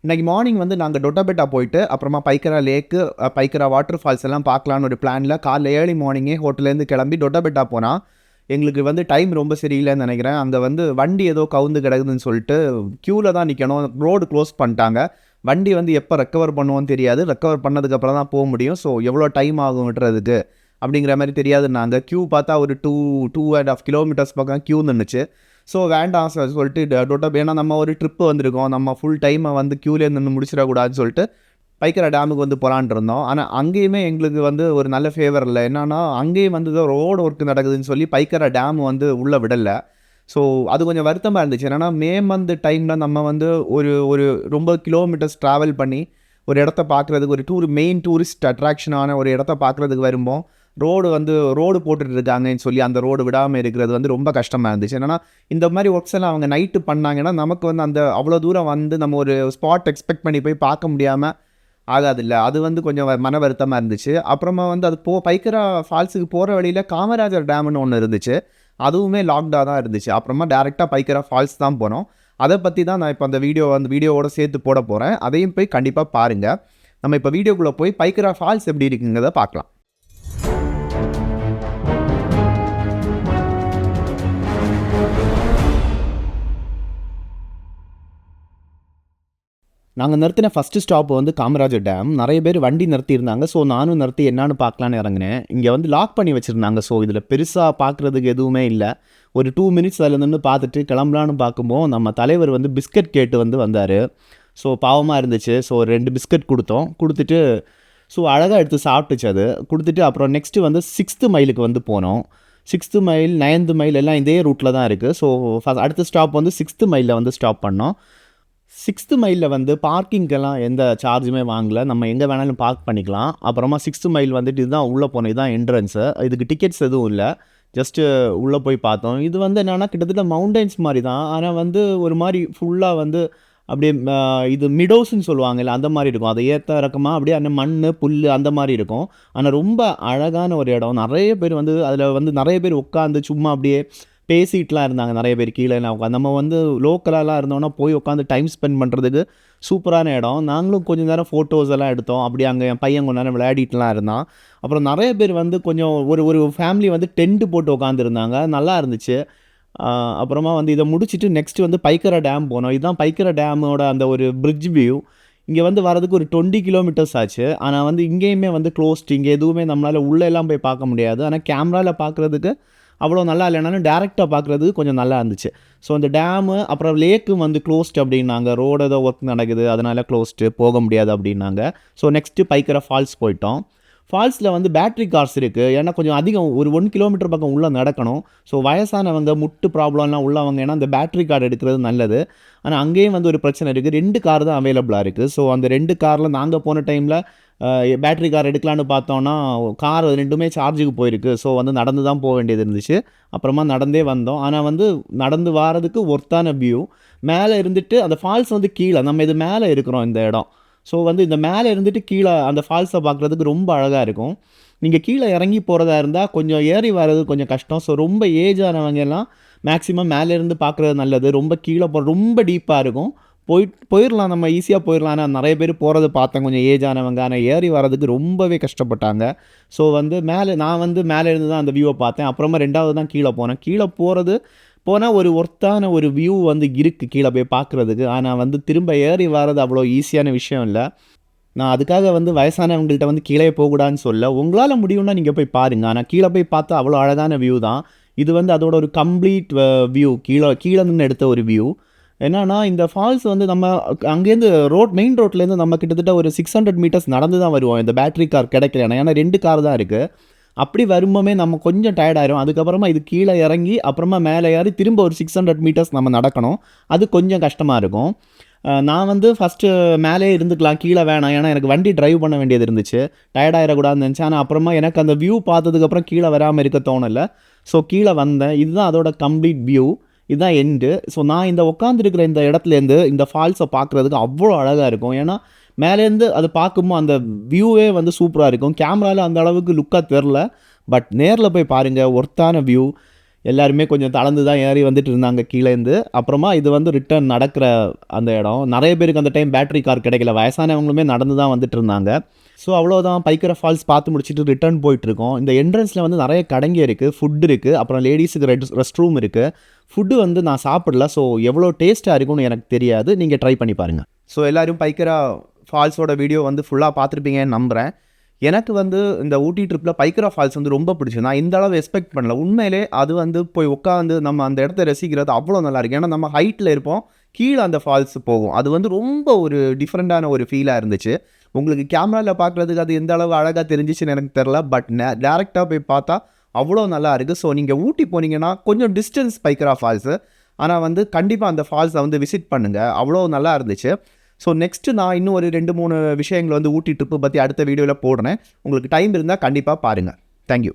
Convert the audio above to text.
இன்றைக்கி மார்னிங் வந்து நாங்கள் டொட்டபெட்டா போயிட்டு அப்புறமா பைக்கரா லேக்கு, பைக்கரா வாட்டர் ஃபால்ஸ் எல்லாம் பார்க்கலான்னு ஒரு பிளானில் காலைல ஏர்லி மார்னிங்கே ஹோட்டல்லேருந்து கிளம்பி டொட்டபெட்டா போனால் எங்களுக்கு வந்து டைம் ரொம்ப சரியில்லைன்னு நினைக்கிறேன். அங்கே வந்து வண்டி ஏதோ கவுந்து கிடக்குதுன்னு சொல்லிட்டு க்யூவில் தான் நிற்கணும். ரோடு க்ளோஸ் பண்ணிட்டாங்க. வண்டி வந்து எப்போ ரெக்கவர் பண்ணுவோன்னு தெரியாது. ரெக்கவர் பண்ணதுக்கப்புறம் தான் போக முடியும். ஸோ எவ்வளோ டைம் ஆகும் விட்டுறதுக்கு அப்படிங்கிற மாதிரி தெரியாது. நாங்கள் க்யூ பார்த்தா ஒரு 2.5 கிலோமீட்டர்ஸ் பக்கம் க்யூ நின்றுச்சு. ஸோ வேண்டாம் சொல்லிட்டு ஏன்னா நம்ம ஒரு ட்ரிப்பு வந்திருக்கோம், நம்ம ஃபுல் டைமை வந்து க்யூலே நின்று முடிச்சிடக்கூடாதுன்னு சொல்லிட்டு பைக்கரா டேமுக்கு வந்து போகலான்ட்டு இருந்தோம். ஆனால் அங்கேயுமே எங்களுக்கு வந்து ஒரு நல்ல ஃபேவர் இல்லை. என்னன்னா அங்கேயும் வந்து ரோடு ஒர்க் நடக்குதுன்னு சொல்லி பைக்கரா டேம் வந்து உள்ளே விடலை. ஸோ அது கொஞ்சம் வருத்தமாக இருந்துச்சு. என்னென்னா மே மந்த் டைமில் நம்ம வந்து ஒரு ஒரு ரொம்ப கிலோமீட்டர்ஸ் ட்ராவல் பண்ணி ஒரு இடத்த பார்க்குறதுக்கு ஒரு மெயின் டூரிஸ்ட் அட்ராக்ஷனான ஒரு இடத்த பார்க்குறதுக்கு வரும்போது ரோடு போட்டுட்டு இருக்காங்கன்னு சொல்லி அந்த ரோடு விடாமல் இருக்கிறது வந்து ரொம்ப கஷ்டமாக இருந்துச்சு. என்னென்னா இந்த மாதிரி ஒர்க்ஸ் எல்லாம் அவங்க நைட்டு பண்ணாங்கன்னா நமக்கு வந்து அந்த அவ்வளோ தூரம் வந்து நம்ம ஒரு ஸ்பாட் எக்ஸ்பெக்ட் பண்ணி போய் பார்க்க முடியாமல் ஆகாதில்ல. அது வந்து கொஞ்சம் மன வருத்தமாக இருந்துச்சு. அப்புறமா வந்து அது பைக்கரா ஃபால்ஸுக்கு போகிற வழியில் காமராஜர் டேம்னு ஒன்று இருந்துச்சு. அதுவுமே லாக்டாக தான் இருந்துச்சு. அப்புறமா டேரெக்டாக பைக்கரா ஃபால்ஸ் தான் போனோம். அதை பற்றி தான் நான் இப்போ அந்த வீடியோவோட சேர்த்து போட போகிறேன். அதையும் போய் கண்டிப்பாக பாருங்கள். நம்ம இப்போ வீடியோக்குள்ளே போய் பைக்கரா ஃபால்ஸ் எப்படி இருக்குங்கிறத பார்க்கலாம். நாங்கள் நிறுத்தின ஃபஸ்ட்டு ஸ்டாப் வந்து காமராஜர் டேம். நிறைய பேர் வண்டி நிறுத்தியிருந்தாங்க. ஸோ நானும் நிறுத்தி என்னான்னு பார்க்கலான்னு இறங்கினேன். இங்கே வந்து லாக் பண்ணி வச்சுருந்தாங்க. ஸோ இதில் பெருசாக பார்க்குறதுக்கு எதுவுமே இல்லை. ஒரு 2 மினிட்ஸ் அதில் நின்று பார்த்துட்டு கிளம்பலான்னு பார்க்கும்போது நம்ம தலைவர் வந்து பிஸ்கட் கேட்டு வந்தார். ஸோ பாவமாக இருந்துச்சு. ஸோ 2 பிஸ்கட் கொடுத்துட்டு ஸோ அழகாக எடுத்து சாப்பிட்டுச்சு. அது கொடுத்துட்டு அப்புறம் நெக்ஸ்ட்டு வந்து 6th மைலுக்கு வந்து போனோம். 6th மைல் 9th மைல் எல்லாம் இதே ரூட்டில் தான் இருக்குது. ஸோ அடுத்த ஸ்டாப் வந்து 6th மைலில் வந்து ஸ்டாப் பண்ணோம். 6th மைலில் வந்து பார்க்கிங்கெல்லாம் எந்த சார்ஜுமே வாங்கலை. நம்ம எங்கே வேணாலும் பார்க் பண்ணிக்கலாம். அப்புறமா 6th மைல் வந்துட்டு இதுதான் உள்ளே போனோம். இதுதான் என்ட்ரன்ஸு. இதுக்கு டிக்கெட்ஸ் எதுவும் இல்லை. ஜஸ்ட்டு உள்ளே போய் பார்த்தோம். இது வந்து என்னென்னா கிட்டத்தட்ட மவுண்டன்ஸ் மாதிரி தான். ஆனால் வந்து ஒரு மாதிரி ஃபுல்லாக வந்து அப்படியே இது மிடோஸ்ன்னு சொல்லுவாங்கல்ல, அந்த மாதிரி இருக்கும். அதை ஏற்ற இறக்கமாக அப்படியே அந்த மண் புல் அந்த மாதிரி இருக்கும். ஆனால் ரொம்ப அழகான ஒரு இடம். நிறைய பேர் வந்து அதில் வந்து நிறைய பேர் உட்காந்து சும்மா அப்படியே பேசிகிட்டுலாம் இருந்தாங்க. நிறைய பேர் கீழே உட்காந்து நம்ம வந்து லோக்கலாலாம் இருந்தோன்னா போய் உட்காந்து டைம் ஸ்பெண்ட் பண்ணுறதுக்கு சூப்பரான இடம். நாங்களும் கொஞ்சம் நேரம் ஃபோட்டோஸ் எல்லாம் எடுத்தோம். அப்படி அங்கே என் பையன் கொஞ்சம் நேரம் விளையாடிட்டுலாம் இருந்தான். அப்புறம் நிறைய பேர் வந்து கொஞ்சம் ஒரு ஃபேமிலி வந்து டென்ட்டு போட்டு உட்காந்துருந்தாங்க. நல்லா இருந்துச்சு. அப்புறமா வந்து இதை முடிச்சுட்டு நெக்ஸ்ட்டு வந்து பைக்கரா டேம் போனோம். இதுதான் பைக்கரா டேமோட அந்த ஒரு பிரிட்ஜ் வியூ. இங்கே வந்து வரதுக்கு ஒரு 20 கிலோமீட்டர்ஸ் ஆச்சு. ஆனால் வந்து இங்கேயுமே வந்து க்ளோஸ்ட். இங்கே எதுவுமே நம்மளால் உள்ளே எல்லாம் போய் பார்க்க முடியாது. ஆனால் கேமராவில் பார்க்குறதுக்கு அவ்வளோ நல்லா இல்லைனாலும் டேரெக்டாக பார்க்குறது கொஞ்சம் நல்லா இருந்துச்சு. ஸோ இந்த டேமு அப்புறம் லேக்கும் வந்து க்ளோஸ்ட் அப்படின்னாங்க. ரோடு ஏதோ ஒர்க் நடக்குது, அதனால் க்ளோஸ்ட்டு போக முடியாது அப்படின்னாங்க. ஸோ நெக்ஸ்ட்டு பைக்கரா ஃபால்ஸ் போயிட்டோம். ஃபால்ஸில் வந்து பேட்ரி கார்ஸ் இருக்குது. ஏன்னா கொஞ்சம் அதிகம் ஒரு 1 கிலோமீட்டர் பக்கம் உள்ளே நடக்கணும். ஸோ வயசானவங்க முட்டு ப்ராப்ளம்லாம் உள்ளவங்க ஏன்னா அந்த பேட்ரி கார்டு எடுக்கிறது நல்லது. ஆனால் அங்கேயும் வந்து ஒரு பிரச்சனை இருக்குது. 2 கார் தான் அவைலபிளாக இருக்குது. ஸோ அந்த 2 காரில் நாங்கள் போன டைமில் பேட்ரி கார் எடுக்கலான்னு பார்த்தோன்னா கார் 2மே சார்ஜுக்கு போயிருக்கு. ஸோ வந்து நடந்து தான் போக வேண்டியது இருந்துச்சு. அப்புறமா நடந்தே வந்தோம். ஆனால் வந்து நடந்து வாரதுக்கு ஒர்த்தான வியூ. மேலே இருந்துட்டு அந்த ஃபால்ஸ் வந்து கீழே நம்ம இது மேலே இருக்கிறோம் இந்த இடம். ஸோ வந்து இந்த மேலே இருந்துட்டு கீழே அந்த ஃபால்ஸை பார்க்குறதுக்கு ரொம்ப அழகாக இருக்கும். நீங்கள் கீழே இறங்கி போகிறதா இருந்தால் கொஞ்சம் ஏறி வர்றது கொஞ்சம் கஷ்டம். ஸோ ரொம்ப ஏஜ் ஆனவங்க எல்லாம் மேக்ஸிமம் மேலேருந்து பார்க்குறது நல்லது. ரொம்ப கீழே ரொம்ப டீப்பாக இருக்கும். போயிடலாம், நம்ம ஈஸியாக போயிடலாம். ஆனால் நிறைய பேர் போகிறத பார்த்தேன் கொஞ்சம் ஏஜ் ஆனவங்க. ஆனால் ஏறி வர்றதுக்கு ரொம்பவே கஷ்டப்பட்டாங்க. ஸோ வந்து நான் வந்து மேலே இருந்து தான் அந்த வியூவை பார்த்தேன். அப்புறமா 2வது தான் கீழே போனேன். கீழே போனால் ஒரு ஒர்த்தான ஒரு வியூ வந்து இருக்குது கீழே போய் பார்க்குறதுக்கு. ஆனால் வந்து திரும்ப ஏறி வர்றது அவ்வளோ ஈஸியான விஷயம் இல்லை. நான் அதுக்காக வந்து வயசானவங்கள்ட்ட வந்து கீழே போகக்கூடாதுன்னு சொல்ல. உங்களால் முடியும்னா நீங்கள் போய் பாருங்கள். ஆனால் கீழே போய் பார்த்தா அவ்வளோ அழகான வியூ தான். இது வந்து அதோட ஒரு கம்ப்ளீட் வியூ. கீழே நின்று எடுத்த ஒரு வியூ. என்னன்னா இந்த ஃபால்ஸ் வந்து நம்ம அங்கேருந்து மெயின் ரோட்லேருந்து நம்ம கிட்டத்தட்ட ஒரு 600 மீட்டர்ஸ் நடந்து தான் வருவோம். இந்த பேட்ரி கார் கிடைக்கலன்னா, ஏன்னா 2 கார் தான் இருக்குது. அப்படி வரும்போமே நம்ம கொஞ்சம் டயர்டாயிரும். அதுக்கப்புறமா இது கீழே இறங்கி அப்புறமா மேலே ஏறி திரும்ப ஒரு 600 மீட்டர்ஸ் நம்ம நடக்கணும். அது கொஞ்சம் கஷ்டமாக இருக்கும். நான் வந்து ஃபஸ்ட்டு மேலே இருந்துக்கலாம், கீழே வேணாம். ஏன்னா எனக்கு வண்டி ட்ரைவ் பண்ண வேண்டியது இருந்துச்சு. டயர்டாயிடக்கூடாதுன்னு நினச்சேன். ஆனால் அப்புறமா எனக்கு அந்த வியூ பார்த்ததுக்கப்புறம் கீழே வராமல் இருக்க தோணலை. ஸோ கீழே வந்தேன். இதுதான் அதோட கம்ப்ளீட் வியூ. இதுதான் எண்டு. ஸோ நான் இந்த உட்காந்துருக்கிற இந்த இடத்துலேருந்து இந்த ஃபால்ஸை பார்க்குறதுக்கு அவ்வளோ அழகாக இருக்கும். ஏன்னா மேலேருந்து அது பார்க்கும்போது அந்த வியூவே வந்து சூப்பராக இருக்கும். கேமராவில் அந்த அளவுக்கு லுக்காக தெரில. பட் நேரில் போய் பாருங்கள், ஒர்த்தான வியூ. எல்லாருமே கொஞ்சம் தளர்ந்து தான் ஏறி வந்துட்டு இருந்தாங்க கீழேருந்து. அப்புறமா இது வந்து ரிட்டர்ன் நடக்கிற அந்த இடம். நிறைய பேருக்கு அந்த டைம் பேட்டரி கார் கிடைக்கல. வயசானவங்களுமே நடந்து தான் வந்துட்டு இருந்தாங்க. ஸோ அவ்வளோதான், பைக்கரா ஃபால்ஸ் பார்த்து முடிச்சுட்டு ரிட்டர்ன் போயிட்டுருக்கோம். இந்த என்ட்ரன்ஸில் வந்து நிறைய கடைங்க இருக்குது, ஃபுட் இருக்குது, அப்புறம் லேடீஸுக்கு ரெஸ்ட் ரூம் இருக்குது. ஃபுட்டு வந்து நான் சாப்பிடல, ஸோ எவ்வளோ டேஸ்ட்டாக இருக்கும்னு எனக்கு தெரியாது. நீங்கள் ட்ரை பண்ணி பாருங்கள். ஸோ எல்லோரும் பைக்கரா ஃபால்ஸோட வீடியோ வந்து ஃபுல்லாக பார்த்துருப்பீங்கன்னு நம்புகிறேன். எனக்கு வந்து இந்த ஊட்டி ட்ரிப்பில் பைக்கரா ஃபால்ஸ் வந்து ரொம்ப பிடிச்சது. நான் இந்த அளவு எக்ஸ்பெக்ட் பண்ணல. உண்மையிலே அது வந்து போய் உட்காந்து நம்ம அந்த இடத்த ரசிக்கிறது அவ்வளோ நல்லாயிருக்கு. ஏன்னா நம்ம ஹைட்டில் இருப்போம், கீழே அந்த ஃபால்ஸ் போகும். அது வந்து ரொம்ப ஒரு டிஃப்ரெண்ட்டான ஒரு ஃபீலாக இருந்துச்சு. உங்களுக்கு கேமராவில் பார்க்குறதுக்கு அது எந்த அளவு அழகாக தெரிஞ்சிச்சுன்னு எனக்கு தெரில. பட் டேரெக்டாக போய் பார்த்தா அவ்வளோ நல்லா இருக்குது. ஸோ நீங்கள் ஊட்டி போனீங்கன்னா கொஞ்சம் டிஸ்டன்ஸ் பைக்கரா ஃபால்ஸு, ஆனால் வந்து கண்டிப்பாக அந்த ஃபால்ஸை வந்து விசிட் பண்ணுங்கள். அவ்வளோ நல்லா இருந்துச்சு. ஸோ நெக்ஸ்ட்டு நான் இன்னும் ஒரு 2-3 விஷயங்கள் வந்து ஊட்டி ட்ரிப்பு பற்றி அடுத்த வீடியோவில் போடுறேன். உங்களுக்கு டைம் இருந்தால் கண்டிப்பாக பாருங்கள். தேங்க்யூ.